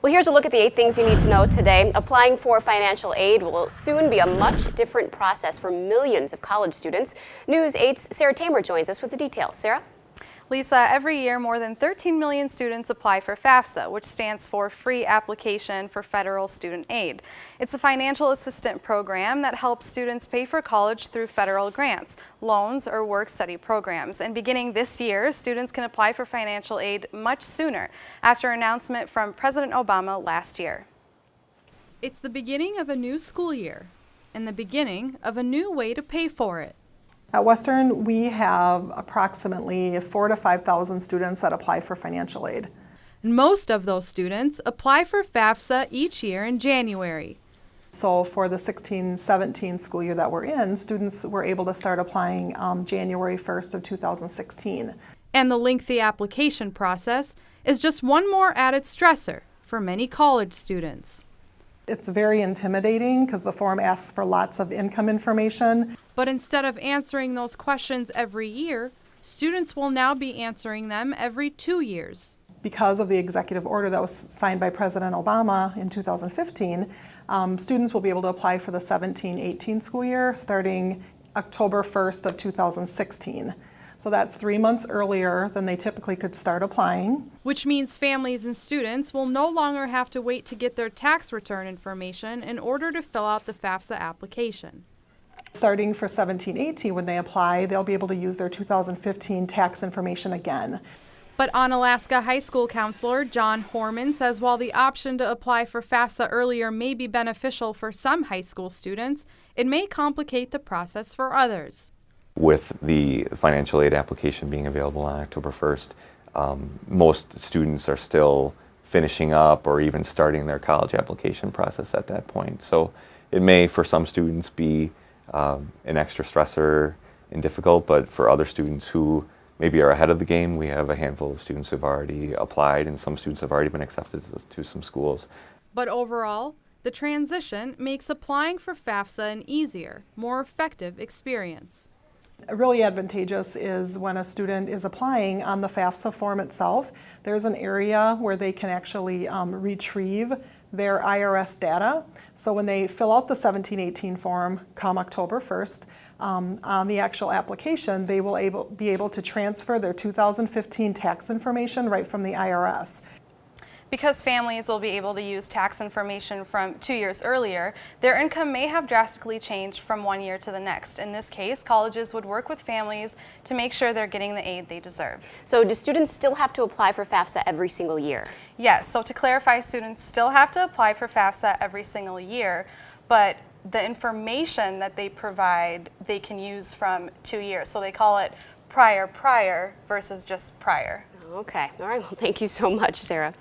Well, here's a look at the 8 things you need to know today. Applying for financial aid will soon be a much different process for millions of college students. News 8's Sarah Tamer joins us with the details. Sarah? Lisa, every year more than 13 million students apply for FAFSA, which stands for Free Application for Federal Student Aid. It's a financial assistance program that helps students pay for college through federal grants, loans, or work-study programs. And beginning this year, students can apply for financial aid much sooner, after an announcement from President Obama last year. It's the beginning of a new school year and the beginning of a new way to pay for it. At Western, we have approximately 4,000 to 5,000 students that apply for financial aid. And most of those students apply for FAFSA each year in January. So for the 16-17 school year that we're in, students were able to start applying January 1st of 2016. And the lengthy application process is just one more added stressor for many college students. It's very intimidating because the form asks for lots of income information. But instead of answering those questions every year, students will now be answering them every 2 years. Because of the executive order that was signed by President Obama in 2015, students will be able to apply for the 17-18 school year starting October 1st of 2016. So that's 3 months earlier than they typically could start applying. Which means families and students will no longer have to wait to get their tax return information in order to fill out the FAFSA application. Starting for 17-18, when they apply, they'll be able to use their 2015 tax information again. But Onalaska High School counselor John Horman says while the option to apply for FAFSA earlier may be beneficial for some high school students, it may complicate the process for others. With the financial aid application being available on October 1st, most students are still finishing up or even starting their college application process at that point. So it may, for some students, be an extra stressor and difficult, but for other students who maybe are ahead of the game, we have a handful of students who've already applied and some students have already been accepted to some schools. But overall, the transition makes applying for FAFSA an easier, more effective experience. Really advantageous is when a student is applying on the FAFSA form itself, there's an area where they can actually retrieve their IRS data. So when they fill out the 17-18 form come October 1st, on the actual application, they will be able to transfer their 2015 tax information right from the IRS. Because families will be able to use tax information from 2 years earlier, their income may have drastically changed from 1 year to the next. In this case, colleges would work with families to make sure they're getting the aid they deserve. So do students still have to apply for FAFSA every single year? Yes, so to clarify, students still have to apply for FAFSA every single year, but the information that they provide, they can use from 2 years. So they call it prior versus just prior. Okay. All right. Well, thank you so much, Sarah.